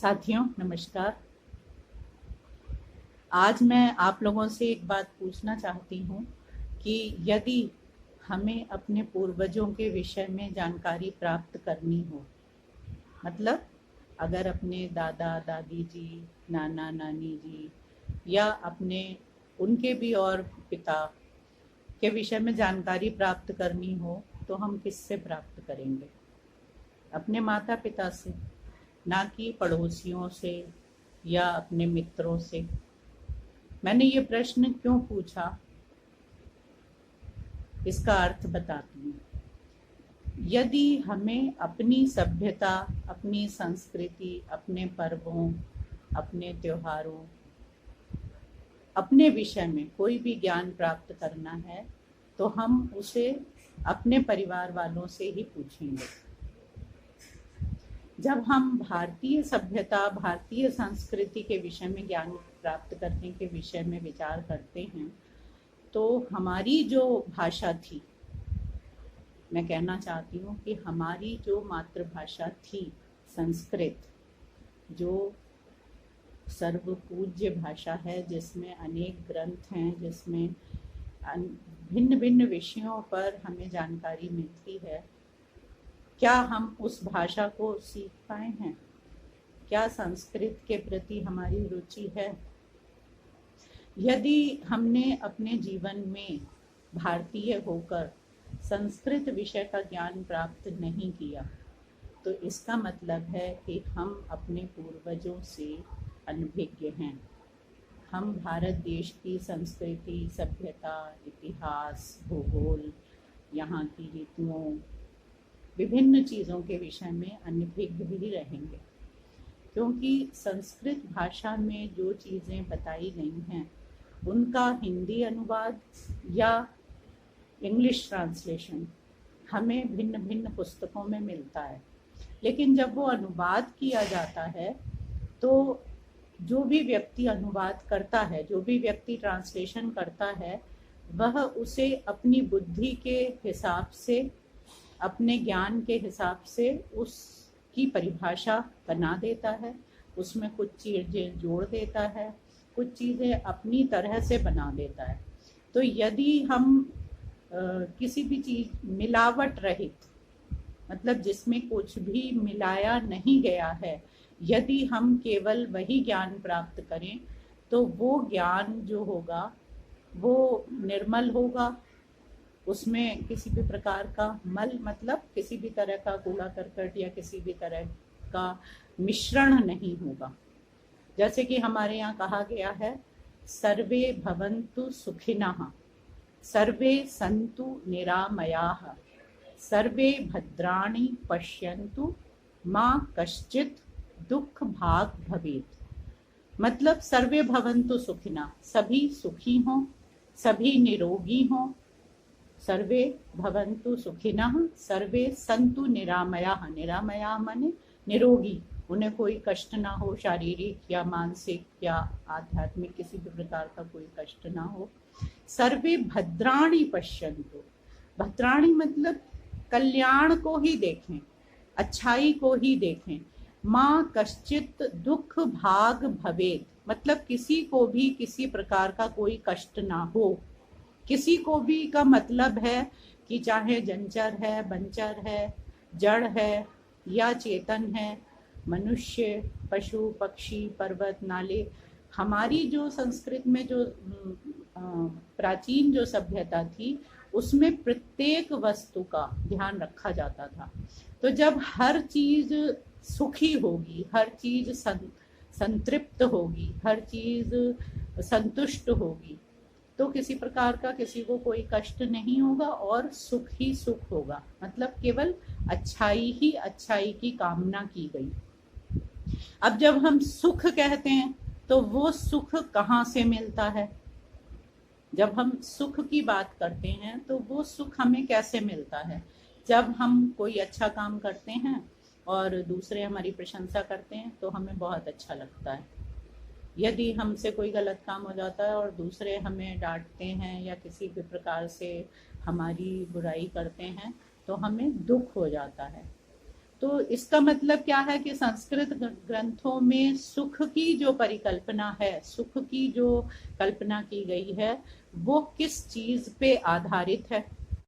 साथियों नमस्कार। आज मैं आप लोगों से एक बात पूछना चाहती हूँ कि यदि हमें अपने पूर्वजों के विषय में जानकारी प्राप्त करनी हो, मतलब अगर अपने दादा दादी जी, नाना नानी जी या अपने उनके भी और पिता के विषय में जानकारी प्राप्त करनी हो तो हम किससे प्राप्त करेंगे? अपने माता पिता से, ना कि पड़ोसियों से या अपने मित्रों से। मैंने ये प्रश्न क्यों पूछा, इसका अर्थ बताती हूँ। यदि हमें अपनी सभ्यता, अपनी संस्कृति, अपने पर्वों, अपने त्योहारों, अपने विषय में कोई भी ज्ञान प्राप्त करना है तो हम उसे अपने परिवार वालों से ही पूछेंगे। जब हम भारतीय सभ्यता, भारतीय संस्कृति के विषय में ज्ञान प्राप्त करने के विषय में विचार करते हैं तो हमारी जो भाषा थी, मैं कहना चाहती हूँ कि हमारी जो मातृभाषा थी संस्कृत, जो सर्वपूज्य भाषा है, जिसमें अनेक ग्रंथ हैं, जिसमें भिन्न भिन्न विषयों पर हमें जानकारी मिलती है, क्या हम उस भाषा को सीख पाए हैं? क्या संस्कृत के प्रति हमारी रुचि है? यदि हमने अपने जीवन में भारतीय होकर संस्कृत विषय का ज्ञान प्राप्त नहीं किया तो इसका मतलब है कि हम अपने पूर्वजों से अनभिज्ञ हैं। हम भारत देश की संस्कृति, सभ्यता, इतिहास, भूगोल, यहाँ की ऋतुओं, विभिन्न चीज़ों के विषय में अनभिज्ञ ही रहेंगे, क्योंकि संस्कृत भाषा में जो चीज़ें बताई गई हैं उनका हिंदी अनुवाद या इंग्लिश ट्रांसलेशन हमें भिन्न भिन्न पुस्तकों में मिलता है। लेकिन जब वो अनुवाद किया जाता है तो जो भी व्यक्ति अनुवाद करता है, जो भी व्यक्ति ट्रांसलेशन करता है, वह उसे अपनी बुद्धि के हिसाब से, अपने ज्ञान के हिसाब से उसकी परिभाषा बना देता है, उसमें कुछ चीज़ें जोड़ देता है, कुछ चीज़ें अपनी तरह से बना देता है। तो यदि हम किसी भी चीज़ मिलावट रहित, मतलब जिसमें कुछ भी मिलाया नहीं गया है, यदि हम केवल वही ज्ञान प्राप्त करें तो वो ज्ञान जो होगा वो निर्मल होगा, उसमें किसी भी प्रकार का मल, मतलब किसी भी तरह का कूड़ा करकट या किसी भी तरह का मिश्रण नहीं होगा। जैसे कि हमारे यहाँ कहा गया है, सर्वे भवन्तु सुखिनः, सर्वे सन्तु निरामयाः, सर्वे भद्राणि पश्यन्तु मा कश्चित् दुख भाग भवेत्। मतलब सर्वे भवन्तु सुखिनः, सभी सुखी हों, सभी निरोगी हों। सर्वे भवन्तु सुखिनः, सर्वे सन्तु निरामयाः, निरामयाः माने निरोगी, उन्हें कोई कष्ट ना हो, शारीरिक या मानसिक या आध्यात्मिक किसी भी प्रकार का कोई कष्ट ना हो। सर्वे भद्राणि पश्यन्तु, भद्राणि मतलब कल्याण को ही देखें, अच्छाई को ही देखें। माँ कश्चित दुख भाग भवेत्, मतलब किसी को भी किसी प्रकार का कोई कष्ट ना हो। किसी को भी का मतलब है कि चाहे जंचर है, बंचर है, जड़ है या चेतन है, मनुष्य, पशु, पक्षी, पर्वत, नाले। हमारी जो संस्कृत में जो प्राचीन जो सभ्यता थी उसमें प्रत्येक वस्तु का ध्यान रखा जाता था। तो जब हर चीज सुखी होगी, हर चीज संतृप्त होगी, हर चीज संतुष्ट होगी, तो किसी प्रकार का किसी को कोई कष्ट नहीं होगा और सुख ही सुख होगा। मतलब केवल अच्छाई ही अच्छाई की कामना की गई। अब जब हम सुख कहते हैं तो वो सुख कहाँ से मिलता है? जब हम सुख की बात करते हैं तो वो सुख हमें कैसे मिलता है? जब हम कोई अच्छा काम करते हैं और दूसरे हमारी प्रशंसा करते हैं तो हमें बहुत अच्छा लगता है। यदि हमसे कोई गलत काम हो जाता है और दूसरे हमें डांटते हैं या किसी भी प्रकार से हमारी बुराई करते हैं तो हमें दुख हो जाता है। तो इसका मतलब क्या है कि संस्कृत ग्रंथों में सुख की जो परिकल्पना है, सुख की जो कल्पना की गई है, वो किस चीज पे आधारित है?